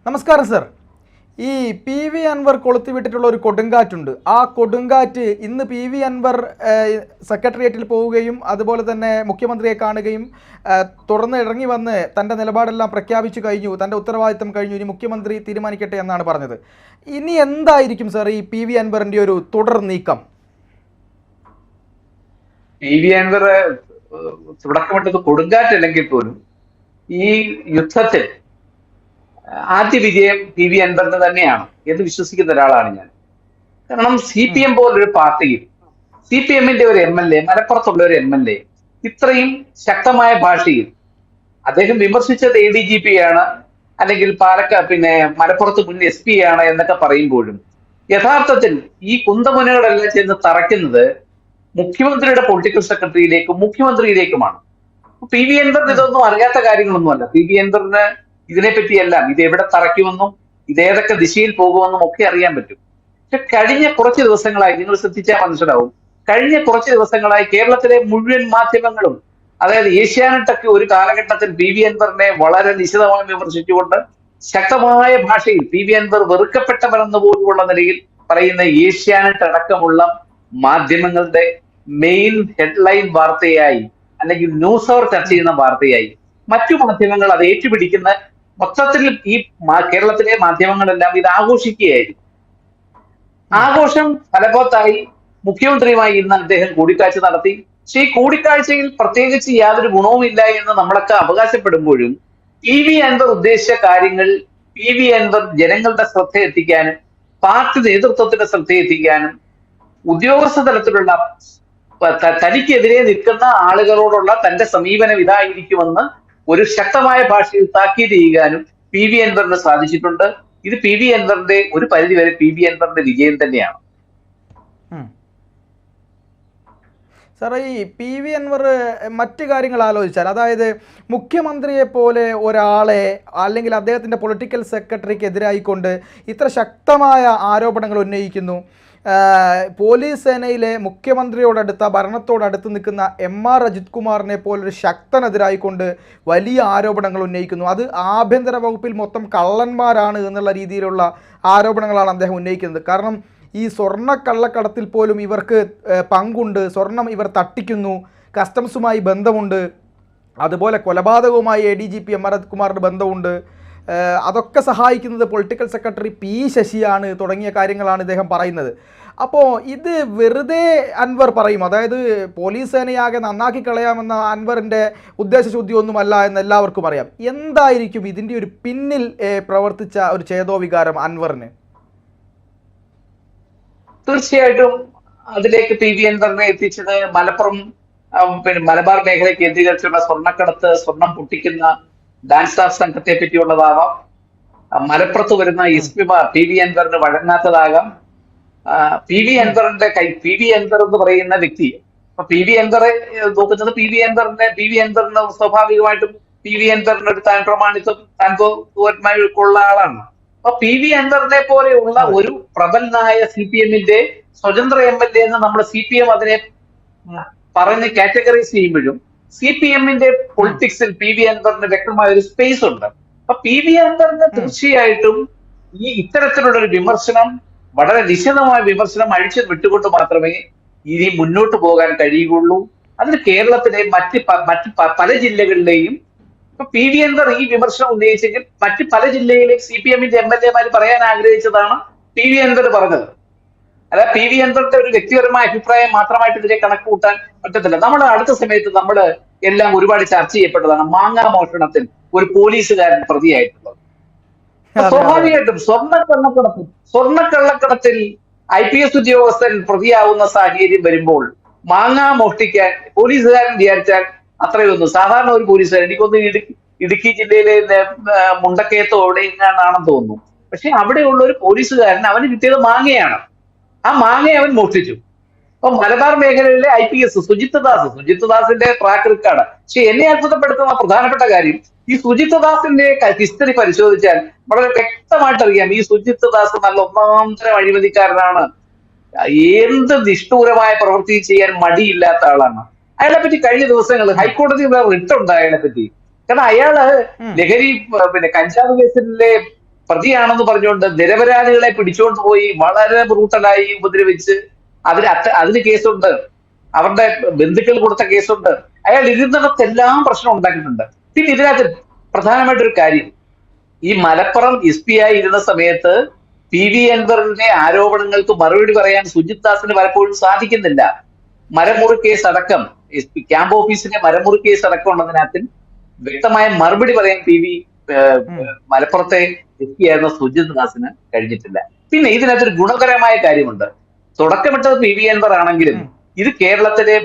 നമസ്കാരം സർ. ഈ P V Anwar കൊളുത്തിവിട്ടിട്ടുള്ള ഒരു കൊടുങ്കാറ്റുണ്ട്. ആ കൊടുങ്കാറ്റ് ഇന്ന് പി വി അൻവർ സെക്രട്ടേറിയറ്റിൽ പോവുകയും അതുപോലെ തന്നെ മുഖ്യമന്ത്രിയെ കാണുകയും തുറന്ന് ഇറങ്ങി വന്ന് തൻ്റെ നിലപാടെല്ലാം പ്രഖ്യാപിച്ചു കഴിഞ്ഞു, തൻ്റെ ഉത്തരവാദിത്തം കഴിഞ്ഞു, ഇനി മുഖ്യമന്ത്രി തീരുമാനിക്കട്ടെ എന്നാണ് പറഞ്ഞത്. ഇനി എന്തായിരിക്കും സർ ഈ പി വി അൻവറിൻ്റെ ഒരു തുടർ നീക്കം? പി വി അൻവർ തുടക്കമിട്ടത് കൊടുങ്കാറ്റല്ലെങ്കിൽ പോലും ഈ യുദ്ധത്തിൽ ആദ്യ വിജയം പി വി അൻവറിന് തന്നെയാണ് എന്ന് വിശ്വസിക്കുന്ന ഒരാളാണ് ഞാൻ. കാരണം സി പി എം പോലൊരു പാർട്ടിയിൽ സി പി എമ്മിന്റെ ഒരു എം എൽ എ, മലപ്പുറത്തുള്ള ഒരു എം എൽ എ ഇത്രയും ശക്തമായ ഭാഷയിൽ അദ്ദേഹം വിമർശിച്ചത് എ ഡി ജി പി ആണ്, അല്ലെങ്കിൽ മലപ്പുറത്ത് മുൻ എസ് പി ആണ് എന്നൊക്കെ പറയുമ്പോഴും യഥാർത്ഥത്തിൽ ഈ കുന്തമുനകളെല്ലാം ചെന്ന് തറയ്ക്കുന്നത് മുഖ്യമന്ത്രിയുടെ പൊളിറ്റിക്കൽ സെക്രട്ടറിയിലേക്കും മുഖ്യമന്ത്രിയിലേക്കുമാണ്. പി വി അൻവറിന് ഇതൊന്നും അറിയാത്ത കാര്യങ്ങളൊന്നുമല്ല. പി വി അൻവറിന് ഇതിനെപ്പറ്റിയെല്ലാം ഇത് എവിടെ തറയ്ക്കുമെന്നും ഇതേതൊക്കെ ദിശയിൽ പോകുമെന്നും ഒക്കെ അറിയാൻ പറ്റും. പക്ഷെ കഴിഞ്ഞ കുറച്ച് ദിവസങ്ങളായി നിങ്ങൾ ശ്രദ്ധിച്ചാൽ മനസ്സിലാവും, കഴിഞ്ഞ കുറച്ച് ദിവസങ്ങളായി കേരളത്തിലെ മുഴുവൻ മാധ്യമങ്ങളും, അതായത് ഏഷ്യാനെറ്റൊക്കെ ഒരു കാലഘട്ടത്തിൽ പി വി അൻവറിനെ വളരെ നിശിതമായി വിമർശിച്ചുകൊണ്ട് ശക്തമായ ഭാഷയിൽ പി വി അൻവർ വെറുക്കപ്പെട്ടവരെന്ന് പോലുള്ള നിലയിൽ പറയുന്ന ഏഷ്യാനെറ്റ് അടക്കമുള്ള മാധ്യമങ്ങളുടെ മെയിൻ ഹെഡ്ലൈൻ വാർത്തയായി, അല്ലെങ്കിൽ ന്യൂസ് അവർ ചർച്ച ചെയ്യുന്ന വാർത്തയായി മറ്റു മാധ്യമങ്ങൾ അത് ഏറ്റുപിടിക്കുന്ന മൊത്തത്തിൽ ഈ കേരളത്തിലെ മാധ്യമങ്ങളെല്ലാം ഇത് ആഘോഷിക്കുകയായിരുന്നു. ആഘോഷം ഫലവത്തായി മുഖ്യമന്ത്രിയുമായി ഇന്ന് അദ്ദേഹം കൂടിക്കാഴ്ച നടത്തി. പക്ഷേ ഈ കൂടിക്കാഴ്ചയിൽ പ്രത്യേകിച്ച് യാതൊരു ഗുണവുമില്ല എന്ന് നമ്മളൊക്കെ അവകാശപ്പെടുമ്പോഴും പി വി അൻവർ ഉദ്ദേശിച്ച കാര്യങ്ങൾ പി വി അൻവർ ജനങ്ങളുടെ ശ്രദ്ധ എത്തിക്കാനും പാർട്ടി നേതൃത്വത്തിന്റെ ശ്രദ്ധ എത്തിക്കാനും ഉദ്യോഗസ്ഥ തലത്തിലുള്ള തനിക്കെതിരെ നിൽക്കുന്ന ആളുകളോടുള്ള തന്റെ സമീപനം ഇതായിരിക്കുമെന്ന് ഒരു ശക്തമായ ഭാഷയിൽ താക്കീത് ചെയ്യാനും പി വി അൻവറിന് സാധിച്ചിട്ടുണ്ട്. ഇത് പി വി അൻവറിന്റെ ഒരു പരിധിവരെ പി വി അൻവറിന്റെ വിജയം തന്നെയാണ്. സാർ, ഈ പി വി അൻവർ മറ്റ് കാര്യങ്ങൾ ആലോചിച്ചാൽ, അതായത് മുഖ്യമന്ത്രിയെ പോലെ ഒരാളെ അല്ലെങ്കിൽ അദ്ദേഹത്തിൻ്റെ പൊളിറ്റിക്കൽ സെക്രട്ടറിക്കെതിരായിക്കൊണ്ട് ഇത്ര ശക്തമായ ആരോപണങ്ങൾ ഉന്നയിക്കുന്നു. പോലീസ് സേനയിലെ മുഖ്യമന്ത്രിയോടടുത്ത ഭരണത്തോടടുത്ത് നിൽക്കുന്ന എം ആർ അജിത് കുമാറിനെ പോലൊരു ശക്തനെതിരായിക്കൊണ്ട് വലിയ ആരോപണങ്ങൾ ഉന്നയിക്കുന്നു. അത് ആഭ്യന്തര വകുപ്പിൽ മൊത്തം കള്ളന്മാരാണ് എന്നുള്ള രീതിയിലുള്ള ആരോപണങ്ങളാണ് അദ്ദേഹം ഉന്നയിക്കുന്നത്. കാരണം ഈ സ്വർണ്ണ കള്ളക്കടത്തിൽ പോലും ഇവർക്ക് പങ്കുണ്ട്, സ്വർണം ഇവർ തട്ടിക്കുന്നു, കസ്റ്റംസുമായി ബന്ധമുണ്ട്, അതുപോലെ കൊലപാതകവുമായി A D G P M R Ajith കുമാറിന് ബന്ധമുണ്ട്, അതൊക്കെ സഹായിക്കുന്നത് പൊളിറ്റിക്കൽ സെക്രട്ടറി പി ശശിയാണ് തുടങ്ങിയ കാര്യങ്ങളാണ് ഇദ്ദേഹം പറയുന്നത്. അപ്പോൾ ഇത് വെറുതെ അൻവർ പറയും, അതായത് പോലീസ് സേനയാകെ നന്നാക്കി കളയാമെന്ന അൻവറിൻ്റെ ഉദ്ദേശശുദ്ധിയൊന്നുമല്ല എന്ന് എല്ലാവർക്കും അറിയാം. എന്തായിരിക്കും ഇതിൻ്റെ ഒരു പിന്നിൽ പ്രവർത്തിച്ച ഒരു ചേതോവികാരം അൻവറിന്? തീർച്ചയായിട്ടും അതിലേക്ക് പി വി അൻവറിനെ എത്തിച്ചത് മലബാർ മേഖല കേന്ദ്രീകരിച്ചുള്ള സ്വർണ്ണക്കടത്ത്, സ്വർണം പൊട്ടിക്കുന്ന ഡാൻസ് സ്റ്റാഫ് സംഘത്തെ പറ്റിയുള്ളതാവാം, മലപ്പുറത്ത് വരുന്ന എസ് പിമാർ പി വി അൻവറിന് വഴങ്ങാത്തതാകാം, പി വി അൻവർ എന്ന് പറയുന്ന വ്യക്തി, അപ്പൊ പി വി അൻവറെ നോക്കുന്നത് പി വി അൻവറിന് സ്വാഭാവികമായിട്ടും പി വി അൻവറിന് ഒരു താൻ പ്രമാണിത്വം ഉള്ള ആളാണ്. അപ്പൊ പി വി അൻവറിനെ പോലെയുള്ള ഒരു പ്രബലനായ സി പി എമ്മിന്റെ സ്വതന്ത്ര എം എൽ എ എന്ന് നമ്മൾ സി പി എം അതിനെ പറഞ്ഞ് കാറ്റഗറൈസ് ചെയ്യുമ്പോഴും സി പി എമ്മിന്റെ പൊളിറ്റിക്സിൽ പി വി അൻവറിന് വ്യക്തമായ ഒരു സ്പേസ് ഉണ്ട്. അപ്പൊ പി വി അൻവറിന് തീർച്ചയായിട്ടും ഈ ഇത്തരത്തിലുള്ള ഒരു വിമർശനം, വളരെ നിശിതമായ വിമർശനം അഴിച്ചു വിട്ടുകൊണ്ട് മാത്രമേ ഇനി മുന്നോട്ട് പോകാൻ കഴിയുകയുള്ളൂ. അതിന് കേരളത്തിലെ മറ്റ് പല ജില്ലകളിലെയും ഇപ്പൊ പി വി അൻവർ ഈ വിമർശനം ഉന്നയിച്ചെങ്കിൽ മറ്റ് പല ജില്ലയിലെയും സി പി എമ്മിന്റെ എം എൽ എമാര് പറയാൻ ആഗ്രഹിച്ചതാണ് പി വി അൻവർ പറഞ്ഞത്. അല്ല, പി വി അൻവറിന്റെ ഒരു വ്യക്തിപരമായ അഭിപ്രായം മാത്രമായിട്ട് ഇതിനെ കണക്ക് കൂട്ടാൻ പറ്റത്തില്ല. നമ്മൾ അടുത്ത സമയത്ത് എല്ലാം ഒരുപാട് ചർച്ച ചെയ്യപ്പെട്ടതാണ് മാങ്ങാ മോഷണത്തിൽ ഒരു പോലീസുകാരൻ പ്രതിയായിട്ടുള്ളത്. സ്വാഭാവികമായിട്ടും സ്വർണ്ണക്കള്ളക്കടത്തിൽ IPS ഉദ്യോഗസ്ഥൻ പ്രതിയാവുന്ന സാഹചര്യം വരുമ്പോൾ മാങ്ങാ മോഷ്ടിക്കാൻ പോലീസുകാരൻ വിചാരിച്ചാൽ അത്രയൊന്നും, സാധാരണ ഒരു പോലീസുകാരൻ, എനിക്കൊന്ന് ഇടുക്കി ജില്ലയിലെ മുണ്ടക്കയത്തോ എവിടെയെങ്ങാണെന്ന് തോന്നുന്നു, പക്ഷെ അവിടെയുള്ള ഒരു പോലീസുകാരൻ അവന് കിട്ടിയത് മാങ്ങയാണ്. ആ മാങ്ങയെ അവൻ മോഷ്ടിച്ചു. അപ്പൊ മലബാർ മേഖലയിലെ IPS സുജിത് ദാസിന്റെ ട്രാക്ക് റെക്കോർഡ്. പക്ഷെ എന്നെ അത്ഭുതപ്പെടുത്തുന്ന പ്രധാനപ്പെട്ട കാര്യം, ഈ സുജിത് ദാസിന്റെ ഹിസ്റ്ററി പരിശോധിച്ചാൽ വളരെ വ്യക്തമായിട്ട് അറിയാം ഈ സുജിത് ദാസ് നല്ല ഒന്നാം തരം അഴിമതിക്കാരനാണ്. എന്ത് നിഷ്ഠൂരമായ പ്രവൃത്തി ചെയ്യാൻ മടിയില്ലാത്ത ആളാണ്. അയാളെ പറ്റി കഴിഞ്ഞ ദിവസങ്ങളിൽ ഹൈക്കോടതിയുടെ റിട്ട് ഉണ്ട് അയാളെ പറ്റി. കാരണം അയാള് ലഹരി കഞ്ചാവ് കേസിലെ പ്രതിയാണെന്ന് പറഞ്ഞുകൊണ്ട് നിരപരാധികളെ പിടിച്ചുകൊണ്ട് പോയി വളരെ ബ്രൂട്ടലായി ഉപദ്രവിച്ച് അതിന് കേസുണ്ട്, അവരുടെ ബന്ധുക്കൾ കൊടുത്ത കേസുണ്ട്. അയാൾ ഇരുന്നിടത്തെല്ലാം പ്രശ്നം ഉണ്ടാക്കിയിട്ടുണ്ട്. പിന്നെ ഇതിനകത്ത് പ്രധാനമായിട്ടൊരു കാര്യം, ഈ മലപ്പുറം എസ് പി ആയി ഇരുന്ന സമയത്ത് PV അൻവറിന്റെ ആരോപണങ്ങൾക്ക് മറുപടി പറയാൻ സുജിത് ദാസിന് പലപ്പോഴും സാധിക്കുന്നില്ല. മരമുറി കേസ് അടക്കം, ക്യാമ്പ് ഓഫീസിന്റെ മരമുറി കേസ് അടക്കം ഉള്ളതിനകത്ത് വ്യക്തമായ മറുപടി പറയാൻ മലപ്പുറത്തെ എസ് പി ആയിരുന്ന സുജിത് ദാസിന് കഴിഞ്ഞിട്ടില്ല. പിന്നെ ഇതിനകത്തൊരു ഗുണകരമായ കാര്യമുണ്ട്. തുടക്കമിട്ടത് PV അൻവർ ആണെങ്കിലും ഇത് കേരളത്തിലെ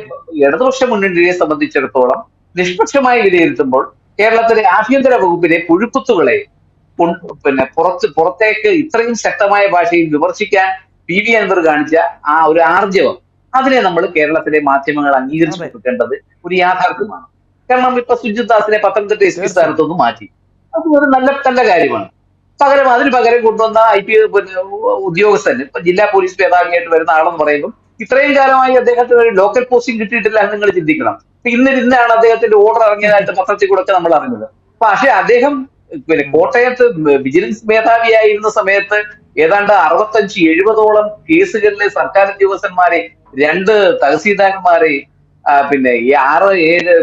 ഇടതുപക്ഷ മുന്നണിയെ സംബന്ധിച്ചിടത്തോളം നിഷ്പക്ഷമായി വിലയിരുത്തുമ്പോൾ കേരളത്തിലെ ആഭ്യന്തര വകുപ്പിലെ പുഴുക്കുത്തുകളെ പുറത്തേക്ക് ഇത്രയും ശക്തമായ ഭാഷയിൽ വിമർശിക്കാൻ PV അൻവർ കാണിച്ച ആ ഒരു ആർജവം, അതിനെ നമ്മൾ കേരളത്തിലെ മാധ്യമങ്ങൾ അംഗീകരിച്ചു കൊടുക്കേണ്ടത് ഒരു യാഥാർത്ഥ്യമാണ്. കാരണം ഇപ്പൊ സുജിത് ദാസിനെ പത്തനംതിട്ട SP സ്ഥാനത്തൊന്നും മാറ്റി, അത് ഒരു നല്ല കാര്യമാണ്. അതിന് പകരം കൊണ്ടുവന്ന ഉദ്യോഗസ്ഥൻ ഇപ്പൊ ജില്ലാ പോലീസ് മേധാവിയായിട്ട് വരുന്ന ആളെന്ന് പറയുമ്പോൾ ഇത്രയും കാലമായി അദ്ദേഹത്തിന് ഒരു ലോക്കൽ പോസ്റ്റിംഗ് കിട്ടിയിട്ടില്ല എന്ന് നിങ്ങൾ ചിന്തിക്കണം. ഇന്നാണ് അദ്ദേഹത്തിന്റെ ഓർഡർ ഇറങ്ങിയതായിട്ട് പത്രത്തിൽ കൂടെ നമ്മൾ അറിഞ്ഞത്. പക്ഷെ അദ്ദേഹം കോട്ടയത്ത് വിജിലൻസ് മേധാവിയായിരുന്ന സമയത്ത് ഏതാണ്ട് 65-70ഓളം കേസുകളിലെ സർക്കാർ ഉദ്യോഗസ്ഥന്മാരെ, 2 തഹസീൽദാർമാരെ, പിന്നെ ഈ 6-7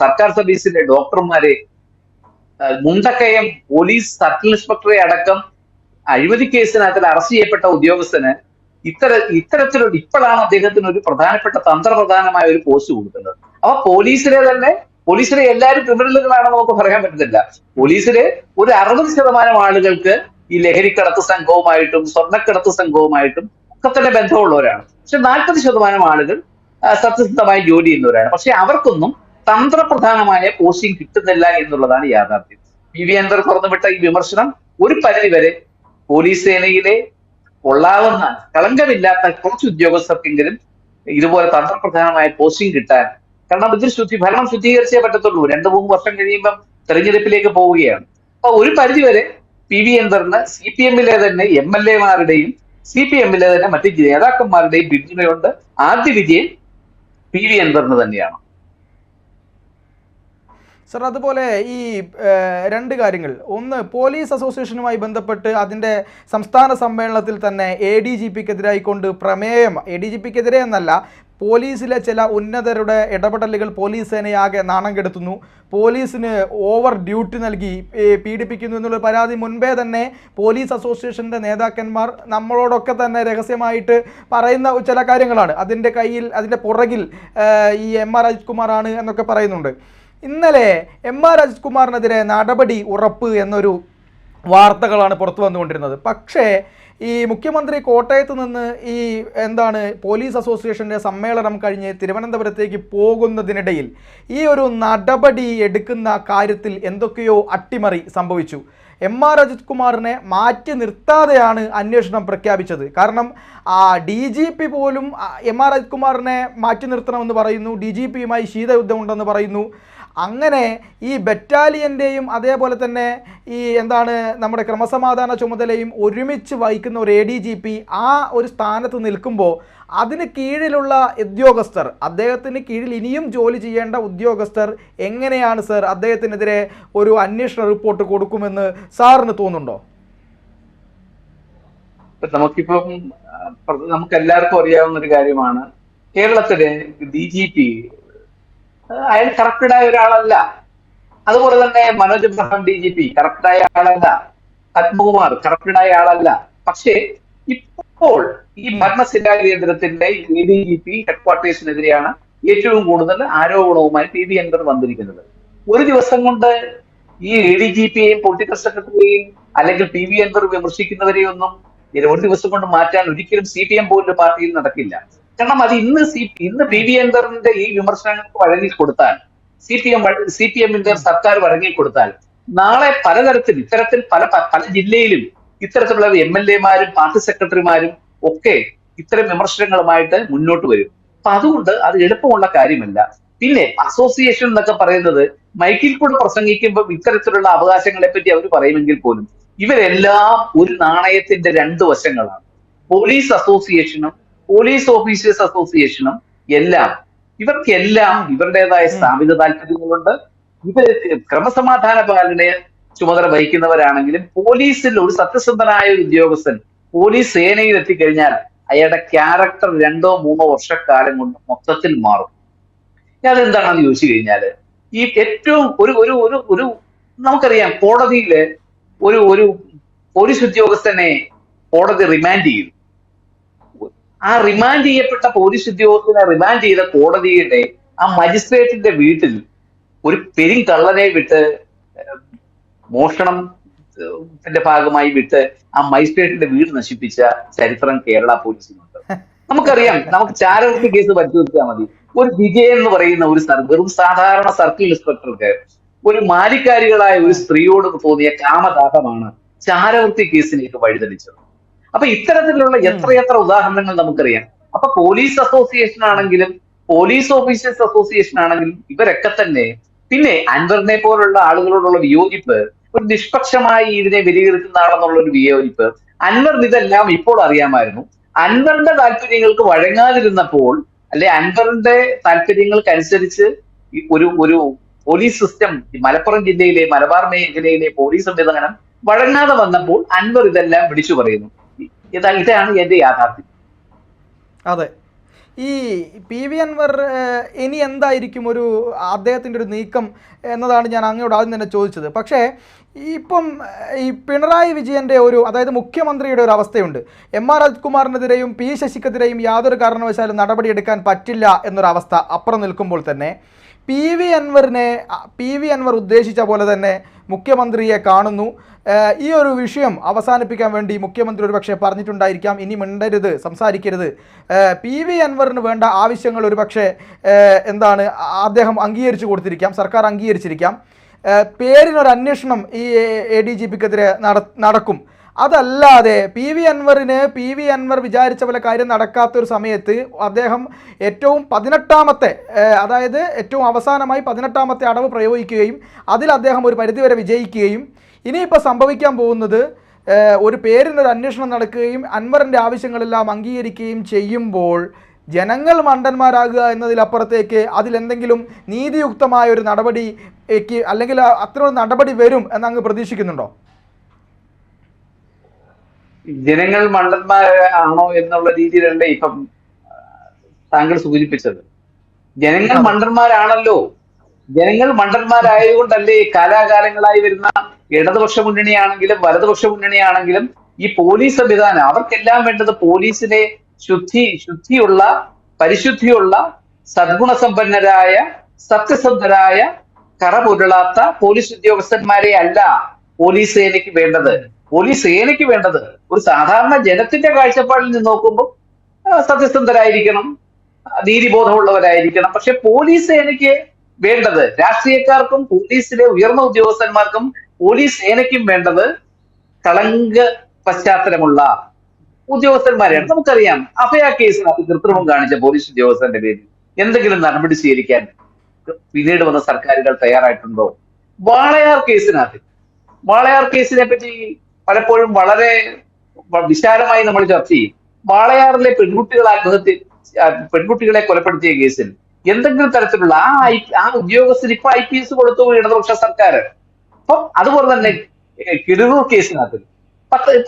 സർക്കാർ സർവീസിലെ ഡോക്ടർമാരെ, മുണ്ടക്കയം പോലീസ് സർക്കിൾ ഇൻസ്പെക്ടറെ അടക്കം അഴിമതി കേസിനകത്തിൽ അറസ്റ്റ് ചെയ്യപ്പെട്ട ഉദ്യോഗസ്ഥന് ഇത്തരത്തിലുള്ള ഇപ്പോഴാണ് അദ്ദേഹത്തിന് ഒരു പ്രധാനപ്പെട്ട തന്ത്രപ്രധാനമായ ഒരു പോസ്റ്റ് കൊടുക്കുന്നത്. അപ്പൊ പോലീസിലെ എല്ലാവരും ക്രിമിനലുകളാണെന്ന് നമുക്ക് പറയാൻ പറ്റത്തില്ല. പോലീസിലെ ഒരു 60% ആളുകൾക്ക് ഈ ലഹരിക്കടത്ത് സംഘവുമായിട്ടും സ്വർണ്ണക്കടത്ത് സംഘവുമായിട്ടും ഒക്കെ തന്നെ ബന്ധമുള്ളവരാണ്. പക്ഷെ 40% ആളുകൾ സത്യസന്ധമായി ജോലി ചെയ്യുന്നവരാണ്. പക്ഷെ അവർക്കൊന്നും തന്ത്രപ്രധാനമായ പോസ്റ്റിംഗ് കിട്ടുന്നില്ല എന്നുള്ളതാണ് യാഥാർത്ഥ്യം. PV അൻവർ തുറന്നുവിട്ട ഈ വിമർശനം ഒരു പരിധിവരെ പോലീസ് സേനയിലെ കൊള്ളാവുന്ന കളങ്കമില്ലാത്ത കുറച്ച് ഉദ്യോഗസ്ഥർക്കെങ്കിലും ഇതുപോലെ തന്ത്രപ്രധാനമായ പോസ്റ്റിംഗ് കിട്ടാൻ, കാരണം ഇതിൽ ഭരണം ശുദ്ധീകരിച്ചേ പറ്റത്തുള്ളൂ. 2-3 വർഷം കഴിയുമ്പം തെരഞ്ഞെടുപ്പിലേക്ക് പോവുകയാണ്. അപ്പൊ ഒരു പരിധിവരെ PV അൻവറിന് CPM-ലെ തന്നെ MLA-മാരുടെയും CPM-ലെ തന്നെ മറ്റ് നേതാക്കന്മാരുടെയും പിന്തുണയുണ്ട്. ആദ്യ വിജയം PV അൻവറിന് തന്നെയാണ്. സർ, അതുപോലെ ഈ 2 കാര്യങ്ങൾ. ഒന്ന്, പോലീസ് അസോസിയേഷനുമായി ബന്ധപ്പെട്ട് അതിൻ്റെ സംസ്ഥാന സമ്മേളനത്തിൽ തന്നെ ADGP-ക്കെതിരായിക്കൊണ്ട് പ്രമേയം, ADGP-ക്കെതിരെ എന്നല്ല, പോലീസിലെ ചില ഉന്നതരുടെ ഇടപെടലുകൾ പോലീസ് സേനയാകെ നാണം കെടുത്തുന്നു, പോലീസിന് ഓവർ ഡ്യൂട്ടി നൽകി പീഡിപ്പിക്കുന്നു എന്നുള്ള പരാതി മുൻപേ തന്നെ പോലീസ് അസോസിയേഷൻ്റെ നേതാക്കന്മാർ നമ്മളോടൊക്കെ തന്നെ രഹസ്യമായിട്ട് പറയുന്ന ചില കാര്യങ്ങളാണ്. അതിൻ്റെ പുറകിൽ ഈ MR അജിത് കുമാറാണ് എന്നൊക്കെ പറയുന്നുണ്ട്. ഇന്നലെ MR അജിത് കുമാറിനെതിരെ നടപടി ഉറപ്പ് എന്നൊരു വാർത്തകളാണ് പുറത്തു വന്നുകൊണ്ടിരുന്നത്. പക്ഷേ ഈ മുഖ്യമന്ത്രി കോട്ടയത്ത് നിന്ന് പോലീസ് അസോസിയേഷൻ്റെ സമ്മേളനം കഴിഞ്ഞ് തിരുവനന്തപുരത്തേക്ക് പോകുന്നതിനിടയിൽ ഈ ഒരു നടപടി എടുക്കുന്ന കാര്യത്തിൽ എന്തൊക്കെയോ അട്ടിമറി സംഭവിച്ചു. MR അജിത് കുമാറിനെ മാറ്റി നിർത്താതെയാണ് അന്വേഷണം പ്രഖ്യാപിച്ചത്. കാരണം DGP പോലും MR അജിത് കുമാറിനെ മാറ്റി നിർത്തണമെന്ന് പറയുന്നു, DGP-യുമായി ശീതയുദ്ധമുണ്ടെന്ന് പറയുന്നു. അങ്ങനെ ഈ ബറ്റാലിയൻ്റെയും അതേപോലെ തന്നെ ഈ നമ്മുടെ ക്രമസമാധാന ചുമതലയും ഒരുമിച്ച് വഹിക്കുന്ന ഒരു ADGP ആ ഒരു സ്ഥാനത്ത് നിൽക്കുമ്പോൾ അതിന് കീഴിലുള്ള ഉദ്യോഗസ്ഥർ, അദ്ദേഹത്തിന് കീഴിൽ ഇനിയും ജോലി ചെയ്യേണ്ട ഉദ്യോഗസ്ഥർ എങ്ങനെയാണ് സർ അദ്ദേഹത്തിനെതിരെ ഒരു അന്വേഷണ റിപ്പോർട്ട് കൊടുക്കുമെന്ന് സാറിന് തോന്നുന്നുണ്ടോ? നമുക്ക് എല്ലാവർക്കും അറിയാവുന്ന ഒരു കാര്യമാണ്, കേരളത്തിലെ DGP അയാൾ കറപ്റ്റഡായ ഒരാളല്ല. അതുപോലെ തന്നെ മനോജ് എബ്രഹാം DGP കറപ്റ്റഡായ ആളല്ല, പത്മകുമാർ കറപ്റ്റഡായ ആളല്ല. പക്ഷേ ഇപ്പോൾ ഈ ഭരണസിരാ കേന്ദ്രത്തിന്റെ ADGP ഹെഡ്ക്വാർട്ടേഴ്സിനെതിരെയാണ് ഏറ്റവും കൂടുതൽ ആരോപണവുമായി PV അൻവർ വന്നിരിക്കുന്നത്. ഒരു ദിവസം കൊണ്ട് ഈ ADGP-യെയും പൊളിറ്റിക്കൽ സെക്രട്ടറിയെയും അല്ലെങ്കിൽ PV അൻവർ വിമർശിക്കുന്നവരെയൊന്നും ഒരു ദിവസം കൊണ്ട് മാറ്റാൻ ഒരിക്കലും CPM പോലുള്ള പാർട്ടിയിൽ നടക്കില്ല. കാരണം അത് ഇന്ന് PV അൻവറിന്റെ ഈ വിമർശനങ്ങൾക്ക് വഴങ്ങിക്കൊടുത്താൽ, CPM-ന്റെ സർക്കാർ വഴങ്ങിക്കൊടുത്താൽ, നാളെ പലതരത്തിൽ ഇത്തരത്തിൽ പല ജില്ലയിലും ഇത്തരത്തിലുള്ള MLA-മാരും പാർട്ടി സെക്രട്ടറിമാരും ഒക്കെ ഇത്തരം വിമർശനങ്ങളുമായിട്ട് മുന്നോട്ട് വരും. അപ്പൊ അതുകൊണ്ട് അത് എളുപ്പമുള്ള കാര്യമല്ല. പിന്നെ അസോസിയേഷൻ എന്നൊക്കെ പറയുന്നത് മൈക്കിൽ കൂടെ പ്രസംഗിക്കുമ്പോൾ ഇത്തരത്തിലുള്ള അവകാശങ്ങളെ പറ്റി അവർ പറയുമെങ്കിൽ പോലും ഇവരെല്ലാം ഒരു നാണയത്തിന്റെ 2 വശങ്ങളാണ്. പോലീസ് അസോസിയേഷനും പോലീസ് ഓഫീസേഴ്സ് അസോസിയേഷനും ഇവർക്കെല്ലാം ഇവരുടേതായ സ്ഥാപിത താല്പര്യങ്ങളുണ്ട്. ഇവർ ക്രമസമാധാന പാലനയെ ചുമതല വഹിക്കുന്നവരാണെങ്കിലും പോലീസിൽ ഒരു സത്യസന്ധനായ ഒരു ഉദ്യോഗസ്ഥൻ പോലീസ് സേനയിൽ എത്തിക്കഴിഞ്ഞാൽ അയാളുടെ ക്യാരക്ടർ 2-3 വർഷക്കാലം കൊണ്ട് മൊത്തത്തിൽ മാറും. അതെന്താണെന്ന് ചോദിച്ചു കഴിഞ്ഞാല് ഈ ഏറ്റവും ഒരു ഒരു ഒരു ഒരു നമുക്കറിയാം, കോടതിയില് ഒരു പോലീസ് ഉദ്യോഗസ്ഥനെ കോടതി റിമാൻഡ് ചെയ്തു. ആ റിമാൻഡ് ചെയ്യപ്പെട്ട പോലീസ് ഉദ്യോഗസ്ഥനെ റിമാൻഡ് ചെയ്ത കോടതിയുടെ ആ മജിസ്ട്രേറ്റിന്റെ വീട്ടിൽ ഒരു പെരുങ്കള്ളനെ വിട്ട് മോഷണത്തിന്റെ ഭാഗമായി വിട്ട് ആ മജിസ്ട്രേറ്റിന്റെ വീട് നശിപ്പിച്ച ചരിത്രം കേരള പോലീസിനുണ്ട്. നമുക്കറിയാം, നമുക്ക് ചാരവൃത്തി കേസ് പരിശോധിച്ചാൽ മതി. ഒരു വിജയൻ എന്ന് പറയുന്ന വെറും സാധാരണ സർക്കിൾ ഇൻസ്പെക്ടർക്ക് ഒരു മാലിക്കാരികളായ ഒരു സ്ത്രീയോട് തോന്നിയ കാമദാഹമാണ് ചാരവൃത്തി കേസിലേക്ക് വഴിതെളിച്ചത്. അപ്പൊ ഇത്തരത്തിലുള്ള എത്രയെത്ര ഉദാഹരണങ്ങൾ നമുക്കറിയാം. അപ്പൊ പോലീസ് അസോസിയേഷൻ ആണെങ്കിലും പോലീസ് ഓഫീസേഴ്സ് അസോസിയേഷൻ ആണെങ്കിലും ഇവരൊക്കെ തന്നെ, പിന്നെ അൻവറിനെ പോലുള്ള ആളുകളോടുള്ള വിയോജിപ്പ്, ഒരു നിഷ്പക്ഷമായി ഇതിനെ വിലയിരുത്തുന്ന ആളെന്നുള്ള ഒരു വിയോജിപ്പ്, അൻവറിന് ഇതെല്ലാം ഇപ്പോൾ അറിയാമായിരുന്നു. അൻവറിന്റെ താല്പര്യങ്ങൾക്ക് വഴങ്ങാതിരുന്നപ്പോൾ, അല്ലെ അൻവറിന്റെ താല്പര്യങ്ങൾക്കനുസരിച്ച് ഒരു പോലീസ് സിസ്റ്റം മലപ്പുറം ജില്ലയിലെ മലബാർ മേഖലയിലെ പോലീസ് സംവിധാനം വഴങ്ങാതെ വന്നപ്പോൾ അൻവർ ഇതെല്ലാം വിളിച്ചു പറയുന്നു. ഇതാണ് എന്റെ യാഥാർത്ഥ്യം. അതെ, ഈ പി വി അൻവർ ഇനി എന്തായിരിക്കും അദ്ദേഹത്തിൻ്റെ ഒരു നീക്കം എന്നതാണ് ഞാൻ അങ്ങോട്ട് ആദ്യം തന്നെ ചോദിച്ചത്. പക്ഷേ ഇപ്പം ഈ പിണറായി വിജയൻ്റെ അതായത് മുഖ്യമന്ത്രിയുടെ ഒരു അവസ്ഥയുണ്ട്. എം.ആർ. രാജ്കുമാറിനെതിരെയും പി ശശിക്കെതിരെയും യാതൊരു കാരണവശാലും നടപടിയെടുക്കാൻ പറ്റില്ല എന്നൊരവസ്ഥ അപ്പുറം നിൽക്കുമ്പോൾ തന്നെ പി വി അൻവർ ഉദ്ദേശിച്ച പോലെ തന്നെ മുഖ്യമന്ത്രിയെ കാണുന്നു. ഈ ഒരു വിഷയം അവസാനിപ്പിക്കാൻ വേണ്ടി മുഖ്യമന്ത്രി ഒരുപക്ഷെ പറഞ്ഞിട്ടുണ്ടായിരിക്കാം, ഇനി മിണ്ടരുത്, സംസാരിക്കരുത്. പി വി അൻവറിന് വേണ്ട ആവശ്യങ്ങൾ ഒരുപക്ഷെ അദ്ദേഹം അംഗീകരിച്ചു കൊടുത്തിരിക്കാം, സർക്കാർ അംഗീകരിച്ചിരിക്കാം. പേരിനൊരു അന്വേഷണം ഈ ADGPക്കെതിരെ നടക്കും. അതല്ലാതെ പി വി അൻവർ വിചാരിച്ച പോലെ കാര്യം നടക്കാത്തൊരു സമയത്ത് അദ്ദേഹം ഏറ്റവും അവസാനമായി 18ാമത്തെ അടവ് പ്രയോഗിക്കുകയും അതിൽ അദ്ദേഹം ഒരു പരിധിവരെ വിജയിക്കുകയും ഇനിയിപ്പോൾ സംഭവിക്കാൻ പോകുന്നത് ഒരു പേരിനൊരു അന്വേഷണം നടക്കുകയും അൻവറിൻ്റെ ആവശ്യങ്ങളെല്ലാം അംഗീകരിക്കുകയും ചെയ്യുമ്പോൾ ജനങ്ങൾ മണ്ടന്മാരാകുക എന്നതിലപ്പുറത്തേക്ക് അതിലെന്തെങ്കിലും നീതിയുക്തമായ ഒരു നടപടിക്ക് അല്ലെങ്കിൽ അത്തരമൊരു നടപടി വരും എന്നങ്ങ് പ്രതീക്ഷിക്കുന്നുണ്ടോ? ജനങ്ങൾ മണ്ടന്മാരാണോ എന്നുള്ള രീതിയിലല്ലേ ഇപ്പം താങ്കൾ സൂചിപ്പിച്ചത്? ജനങ്ങൾ മണ്ടന്മാരാണല്ലോ. ജനങ്ങൾ മണ്ടന്മാരായതുകൊണ്ടല്ലേ കാലാകാലങ്ങളായി വരുന്ന ഇടതുപക്ഷ മുന്നണിയാണെങ്കിലും വലതുപക്ഷ മുന്നണിയാണെങ്കിലും ഈ പോലീസ് സംവിധാനം, അവർക്കെല്ലാം വേണ്ടത് പോലീസിനെ ശുദ്ധിയുള്ള പരിശുദ്ധിയുള്ള സദ്ഗുണസമ്പന്നരായ സത്യസന്ധരായ കറപുരളാത്ത പോലീസ് ഉദ്യോഗസ്ഥന്മാരെ അല്ല പോലീസ് സേനയ്ക്ക് വേണ്ടത്. പോലീസ് സേനയ്ക്ക് വേണ്ടത് ഒരു സാധാരണ ജനത്തിന്റെ കാഴ്ചപ്പാടിൽ നിന്ന് നോക്കുമ്പോൾ സത്യസന്ധരായിരിക്കണം, നീതിബോധമുള്ളവരായിരിക്കണം. പക്ഷെ പോലീസ് സേനയ്ക്ക് വേണ്ടത്, രാഷ്ട്രീയക്കാർക്കും പോലീസിലെ ഉയർന്ന ഉദ്യോഗസ്ഥന്മാർക്കും പോലീസ് സേനയ്ക്കും വേണ്ടത് കളങ്ക പശ്ചാത്തലമുള്ള ഉദ്യോഗസ്ഥന്മാരെയാണ്. നമുക്കറിയാം, അഭയ കേസിനകത്ത് കൃത്രിമം കാണിച്ച പോലീസ് ഉദ്യോഗസ്ഥന്റെ പേരിൽ എന്തെങ്കിലും നടപടി സ്വീകരിക്കാൻ പിന്നീട് വന്ന സർക്കാരുകൾ തയ്യാറായിട്ടുണ്ടോ? വാളയാർ കേസിനെ പറ്റി പലപ്പോഴും വളരെ വിശാലമായി നമ്മൾ ചർച്ച ചെയ്യും. വാളയാറിലെ പെൺകുട്ടികളെ കൊലപ്പെടുത്തിയ കേസിൽ എന്തെങ്കിലും തരത്തിലുള്ള ആ ഉദ്യോഗസ്ഥന് ഇപ്പൊ IPS കൊടുത്തു ഇടതുപക്ഷ സർക്കാർ. അപ്പം അതുപോലെ തന്നെ കിടൂർ കേസിനകത്ത്,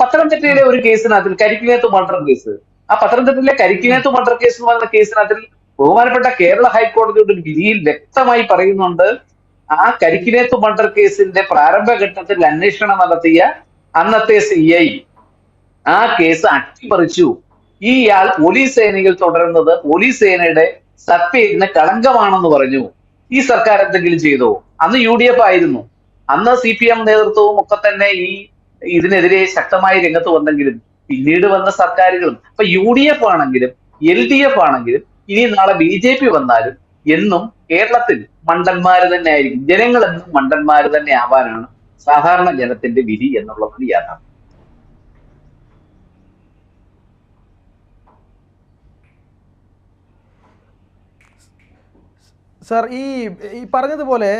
പത്തനംതിട്ടയിലെ ഒരു കേസിനകത്തിൽ കരിക്കിനേത്ത് മർഡർ കേസ്, ആ പത്തനംതിട്ടയിലെ കരിക്കിനേത്ത് മർഡർ കേസ് എന്ന് പറയുന്ന കേസിനകത്തിൽ ബഹുമാനപ്പെട്ട കേരള ഹൈക്കോടതിയുടെ ഒരു വിധിയിൽ വ്യക്തമായി പറയുന്നുണ്ട്, ആ കരിക്കിനേത്ത് മർഡർ കേസിന്റെ പ്രാരംഭഘട്ടത്തിൽ അന്വേഷണം നടത്തിയ അന്നത്തെ CI ആ കേസ് അട്ടിമറിച്ചു. ഇയാൾ പോലീസ് സേനയിൽ തുടരുന്നത് പോലീസ് സേനയുടെ സത്യത്തിന് കളങ്കമാണെന്ന് പറഞ്ഞു. ഈ സർക്കാർ എന്തെങ്കിലും ചെയ്തോ? അന്ന് UDF ആയിരുന്നു, അന്ന് CPM നേതൃത്വവും ഒക്കെ തന്നെ ഇതിനെതിരെ ശക്തമായി രംഗത്ത് വന്നെങ്കിലും പിന്നീട് വന്ന സർക്കാരുകളും, ഇപ്പൊ UDF ആണെങ്കിലും LDF ആണെങ്കിലും ഇനി നാളെ BJP വന്നാലും എന്നും കേരളത്തിൽ മണ്ടന്മാര് തന്നെ ആയിരിക്കും. ജനങ്ങൾ എന്നും മണ്ടന്മാര് തന്നെ ആവാനാണ് സാധാരണ ജനത്തിന്റെ വിധി എന്നുള്ളത് യാഥാർത്ഥ്യം. സർ, ഈ പറഞ്ഞതുപോലെ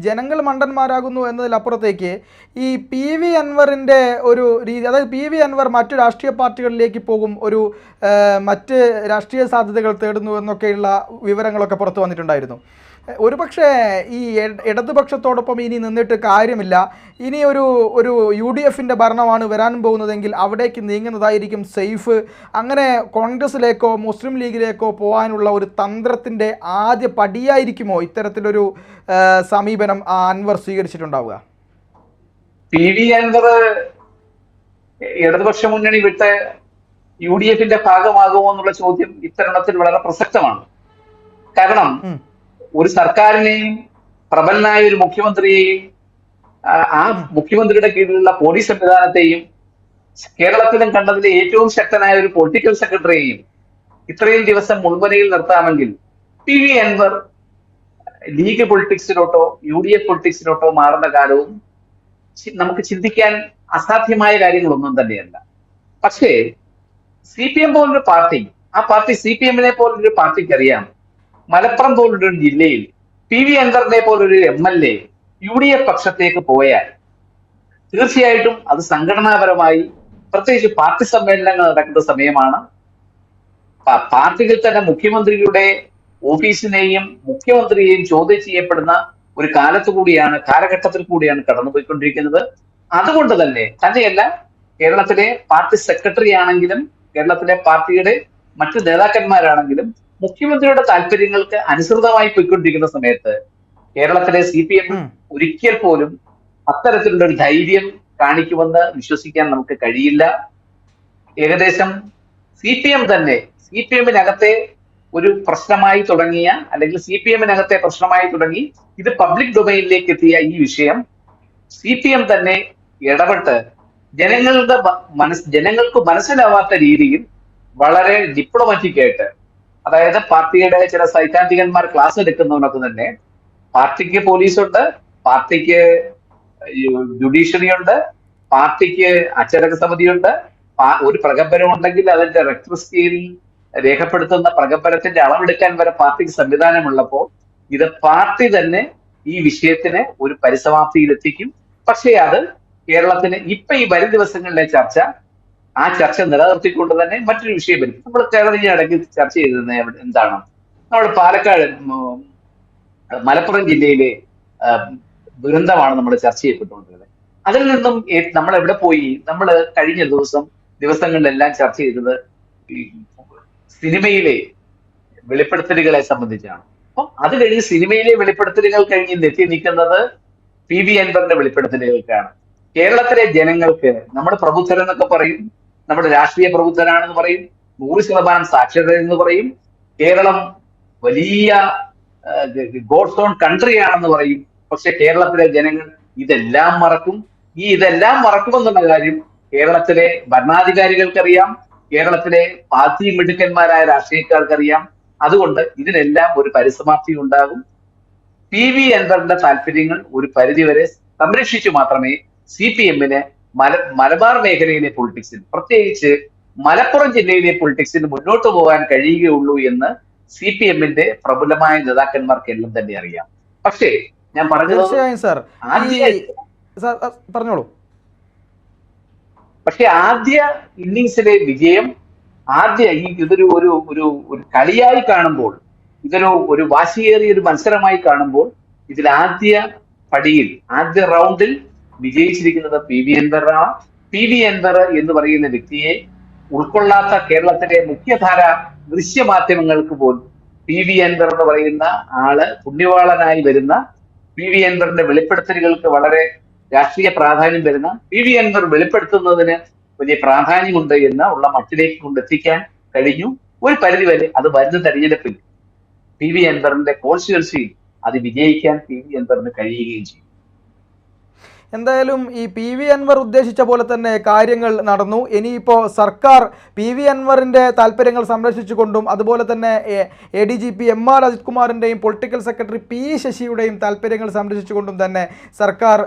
ജനങ്ങൾ മണ്ടന്മാരാകുന്നു എന്നതിലപ്പുറത്തേക്ക് ഈ പി വി അൻവറിൻ്റെ ഒരു രീതി, അതായത് പി വി അൻവർ മറ്റു രാഷ്ട്രീയ പാർട്ടികളിലേക്ക് പോകും, മറ്റ് രാഷ്ട്രീയ സാധ്യതകൾ തേടുന്നു എന്നൊക്കെയുള്ള വിവരങ്ങളൊക്കെ പുറത്തു വന്നിട്ടുണ്ടായിരുന്നു. ഒരുപക്ഷെ ഈ ഇടതുപക്ഷത്തോടൊപ്പം ഇനി നിന്നിട്ട് കാര്യമില്ല. ഇനി ഒരു UDFിൻ്റെ ഭരണമാണ് വരാൻ പോകുന്നതെങ്കിൽ അവിടേക്ക് നീങ്ങുന്നതായിരിക്കും സേഫ്. അങ്ങനെ കോൺഗ്രസിലേക്കോ മുസ്ലിം ലീഗിലേക്കോ പോകാനുള്ള ഒരു തന്ത്രത്തിൻ്റെ ആദ്യ പടിയായിരിക്കുമോ ഇത്തരത്തിലൊരു സമീപനം അൻവർ സ്വീകരിച്ചിട്ടുണ്ടാവുക? PV അൻവർ ഇടതുപക്ഷ മുന്നണി വിട്ട് UDFിന്റെ ഭാഗമാകുമോ എന്നുള്ള ചോദ്യം ഇത്തരുണത്തിൽ വളരെ പ്രസക്തമാണ്. കാരണം ഒരു സർക്കാരിനെയും പ്രബലനായ ഒരു മുഖ്യമന്ത്രിയെയും ആ മുഖ്യമന്ത്രിയുടെ കീഴിലുള്ള പോലീസ് സംവിധാനത്തെയും കേരളത്തിലും കണ്ടതിലെ ഏറ്റവും ശക്തനായ ഒരു പൊളിറ്റിക്കൽ സെക്രട്ടറിയെയും ഇത്രയും ദിവസം മുൾമുനയിൽ നിർത്താമെങ്കിൽ PV അൻവർ ലീഗ് പൊളിറ്റിക്സിലോട്ടോ UDF പൊളിറ്റിക്സിലോട്ടോ മാറുന്ന കാലവും നമുക്ക് ചിന്തിക്കാൻ അസാധ്യമായ കാര്യങ്ങളൊന്നും തന്നെയല്ല. പക്ഷേ CPM പോലൊരു പാർട്ടി, ആ പാർട്ടി CPM-നെ പോലൊരു പാർട്ടിക്ക് അറിയാം മലപ്പുറം പോലൊരു ജില്ലയിൽ PV അൻവറിനെ പോലൊരു MLA UDF പക്ഷത്തേക്ക് പോയാൽ തീർച്ചയായിട്ടും അത് സംഘടനാപരമായി, പ്രത്യേകിച്ച് പാർട്ടി സമ്മേളനങ്ങൾ നടക്കുന്ന സമയമാണ്, പാർട്ടികൾ തന്നെ മുഖ്യമന്ത്രിയുടെ ഓഫീസിനെയും മുഖ്യമന്ത്രിയെയും ചോദ്യം ചെയ്യപ്പെടുന്ന ഒരു കാലഘട്ടത്തിൽ കൂടിയാണ് കടന്നുപോയിക്കൊണ്ടിരിക്കുന്നത്. അതുകൊണ്ട് തന്നെയല്ല കേരളത്തിലെ പാർട്ടി സെക്രട്ടറി ആണെങ്കിലും കേരളത്തിലെ പാർട്ടിയുടെ മറ്റു നേതാക്കന്മാരാണെങ്കിലും മുഖ്യമന്ത്രിയുടെ താല്പര്യങ്ങൾക്ക് അനുസൃതമായി പോയിക്കൊണ്ടിരിക്കുന്ന സമയത്ത് കേരളത്തിലെ CPM ഒരിക്കൽ പോലും അത്തരത്തിലുള്ള ഒരു ധൈര്യം കാണിക്കുമെന്ന് വിശ്വസിക്കാൻ നമുക്ക് കഴിയില്ല. ഏകദേശം CPM-നകത്തെ ഒരു പ്രശ്നമായി തുടങ്ങിയ, അല്ലെങ്കിൽ CPM-നകത്തെ പ്രശ്നമായി തുടങ്ങി ഇത് പബ്ലിക് ഡൊമൈനിലേക്ക് എത്തിയ ഈ വിഷയം CPM തന്നെ ഇടപെട്ട് ജനങ്ങൾക്ക് മനസ്സിലാവാത്ത രീതിയിൽ വളരെ ഡിപ്ലോമാറ്റിക് ആയിട്ട്, അതായത് പാർട്ടിയുടെ ചില സൈദ്ധാന്തികന്മാർ ക്ലാസ് എടുക്കുന്നവരൊക്കെ തന്നെ പാർട്ടിക്ക് പോലീസുണ്ട്, പാർട്ടിക്ക് ജുഡീഷ്യറി ഉണ്ട്, പാർട്ടിക്ക് അച്ചടക്ക സമിതിയുണ്ട്, ഒരു പ്രകമ്പനം ഉണ്ടെങ്കിൽ അതിന്റെ റെക്ടർ സ്കെയിലിൽ രേഖപ്പെടുത്തുന്ന പ്രകമ്പനത്തിന്റെ അളവെടുക്കാൻ വരെ പാർട്ടിക്ക് സംവിധാനമുള്ളപ്പോൾ ഇത് പാർട്ടി തന്നെ ഈ വിഷയത്തിന് ഒരു പരിസമാപ്തിയിലെത്തിക്കും. പക്ഷേ അത് കേരളത്തിന് ഇപ്പൊ ഈ വരും ദിവസങ്ങളിലെ ചർച്ച നിലനിർത്തിക്കൊണ്ട് തന്നെ മറ്റൊരു വിഷയം വരും. നമ്മൾ കേരളത്തിൽ ഇടയ്ക്ക് ചർച്ച ചെയ്തത് എന്താണ്, നമ്മൾ പാലക്കാട് മലപ്പുറം ജില്ലയിലെ ദുരന്തമാണ് നമ്മൾ ചർച്ച ചെയ്യപ്പെട്ടുകൊണ്ടിരുന്നത്. അതിൽ നിന്നും നമ്മൾ എവിടെ പോയി? നമ്മൾ കഴിഞ്ഞ ദിവസങ്ങളിലെല്ലാം ചർച്ച ചെയ്തത് സിനിമയിലെ വെളിപ്പെടുത്തലുകളെ സംബന്ധിച്ചാണ്. അപ്പം അത് കഴിഞ്ഞ് സിനിമയിലെ വെളിപ്പെടുത്തലുകൾ കഴിഞ്ഞ് എത്തി നിൽക്കുന്നത് PV അൻവറിന്റെ വെളിപ്പെടുത്തലുകൾക്കാണ്. കേരളത്തിലെ ജനങ്ങൾക്ക് നമ്മൾ പ്രബുദ്ധരെന്നൊക്കെ പറയും, നമ്മുടെ രാഷ്ട്രീയ പ്രബുദ്ധരാണെന്ന് പറയും, 100% സാക്ഷരത എന്ന് പറയും, കേരളം വലിയ ഗോഡ്സ് ഓൺ കൺട്രി ആണെന്ന് പറയും. പക്ഷെ കേരളത്തിലെ ജനങ്ങൾ ഇതെല്ലാം മറക്കും. ഇതെല്ലാം മറക്കുമെന്നുള്ള കാര്യം കേരളത്തിലെ ഭരണാധികാരികൾക്കറിയാം, കേരളത്തിലെ പാർട്ടി മിടുക്കന്മാരായ രാഷ്ട്രീയക്കാർക്കറിയാം. അതുകൊണ്ട് ഇതിനെല്ലാം ഒരു പരിസമാപ്തി ഉണ്ടാകും. PV അൻവറിന്റെ താല്പര്യങ്ങൾ ഒരു പരിധിവരെ സംരക്ഷിച്ചു മാത്രമേ CPM-ന് മലബാർ മേഖലയിലെ പൊളിറ്റിക്സിൽ, പ്രത്യേകിച്ച് മലപ്പുറം ജില്ലയിലെ പൊളിറ്റിക്സിൽ മുന്നോട്ട് പോകാൻ കഴിയുകയുള്ളൂ എന്ന് CPM-ന്റെ പ്രബലമായ നേതാക്കന്മാർക്കെല്ലാം തന്നെ അറിയാം. പക്ഷേ ഞാൻ പറഞ്ഞത് പറഞ്ഞോളൂ. പക്ഷെ ആദ്യ ഇന്നിങ്സിലെ വിജയം, ഇതൊരു ഒരു ഒരു ഒരു കളിയായി കാണുമ്പോൾ, ഒരു വാശിയേറിയ ഒരു മത്സരമായി കാണുമ്പോൾ, ഇതിൽ ആദ്യ റൗണ്ടിൽ വിജയിച്ചിരിക്കുന്നത് PV അൻവറാണ്. PV അൻവർ എന്ന് പറയുന്ന വ്യക്തിയെ ഉൾക്കൊള്ളാത്ത കേരളത്തിലെ മുഖ്യധാര ദൃശ്യമാധ്യമങ്ങൾക്ക് പോലും PV അൻവർ എന്ന് പറയുന്ന ആള് പുണ്യവാളനായി വരുന്ന, PV അൻവറിന്റെ വെളിപ്പെടുത്തലുകൾക്ക് വളരെ രാഷ്ട്രീയ പ്രാധാന്യം വരുന്ന, PV അൻവർ വെളിപ്പെടുത്തുന്നതിന് വലിയ പ്രാധാന്യമുണ്ട് ഉള്ള മട്ടിലേക്ക് കൊണ്ടെത്തിക്കാൻ കഴിഞ്ഞു. ഒരു പരിധിവരെ അത് വരുന്ന തെരഞ്ഞെടുപ്പിൽ PV അൻവറിന്റെ കോൺസ്റ്റിറ്റ്യുവൻസിയിൽ അത് വിജയിക്കാൻ PV അൻവറിന് കഴിയുകയും ചെയ്യും. എന്തായാലും ഈ PV അൻവർ ഉദ്ദേശിച്ച പോലെ തന്നെ കാര്യങ്ങൾ നടന്നു. ഇനിയിപ്പോൾ സർക്കാർ PV അൻവറിൻ്റെ താല്പര്യങ്ങൾ സംരക്ഷിച്ചുകൊണ്ടും അതുപോലെ തന്നെ ADGP MR അജിത് കുമാറിൻ്റെയും പൊളിറ്റിക്കൽ സെക്രട്ടറി P ശശിയുടെയും താല്പര്യങ്ങൾ സംരക്ഷിച്ചുകൊണ്ടും തന്നെ സർക്കാർ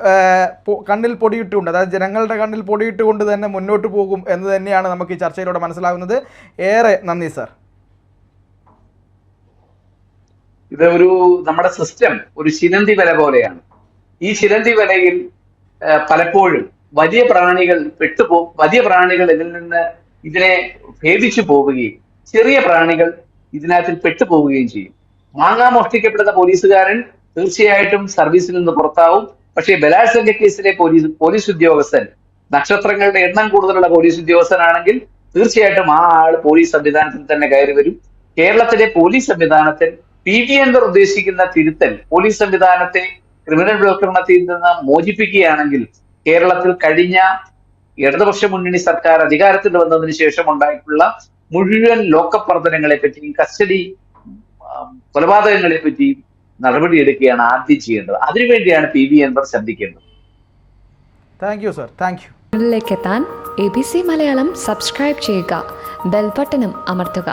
കണ്ണിൽ പൊടിയിട്ടുകൊണ്ട്, അതായത് ജനങ്ങളുടെ കണ്ണിൽ പൊടിയിട്ടുകൊണ്ട് തന്നെ മുന്നോട്ട് പോകും എന്ന് തന്നെയാണ് നമുക്ക് ഈ ചർച്ചയിലൂടെ മനസ്സിലാകുന്നത്. ഏറെ നന്ദി സർ. ഇത് നമ്മുടെ സിസ്റ്റം ഒരു ചിലന്തി വല പോലെയാണ്. ഈ ചിലന്തി വലയിൽ പലപ്പോഴും വലിയ പ്രാണികൾ ഇതിനെ ഭേദിച്ചു പോവുകയും ചെറിയ പ്രാണികൾ ഇതിനകത്തിൽ പെട്ടുപോവുകയും ചെയ്യും. മാങ്ങ മോഷ്ടിക്കപ്പെടുന്ന പോലീസുകാരൻ തീർച്ചയായിട്ടും സർവീസിൽ നിന്ന് പുറത്താവും. പക്ഷേ ബലാത്സംഗ കേസിലെ പോലീസ് ഉദ്യോഗസ്ഥൻ നക്ഷത്രങ്ങളുടെ എണ്ണം കൂടുതലുള്ള പോലീസ് ഉദ്യോഗസ്ഥനാണെങ്കിൽ തീർച്ചയായിട്ടും ആ ആൾ പോലീസ് സംവിധാനത്തിൽ തന്നെ കയറി വരും. കേരളത്തിലെ പോലീസ് സംവിധാനത്തിൽ PV അൻവർ ഉദ്ദേശിക്കുന്ന തിരുത്തൽ പോലീസ് സംവിധാനത്തെ ക്രിമിനൽ വൽക്കരണത്തിൽ നിന്ന് മോചിപ്പിക്കുകയാണെങ്കിൽ കേരളത്തിൽ കഴിഞ്ഞ ഇടതുപക്ഷ മുന്നണി സർക്കാർ അധികാരത്തിൽ വന്നതിന് ശേഷം ഉണ്ടായിട്ടുള്ള മുഴുവൻ ലോക്കപ്പ് വർധനങ്ങളെ പറ്റിയും കസ്റ്റഡി കൊലപാതകങ്ങളെ പറ്റിയും നടപടിയെടുക്കുകയാണ് ആദ്യം ചെയ്യേണ്ടത്. അതിനുവേണ്ടിയാണ് PV അൻവർ ശബ്ദിക്കേണ്ടത്. Thank you sir, thank you. ചാനലിലേക്ക് എത്താൻ ABC മലയാളം സബ്സ്ക്രൈബ് ചെയ്യുക, ബെൽ ബട്ടണും അമർത്തുക.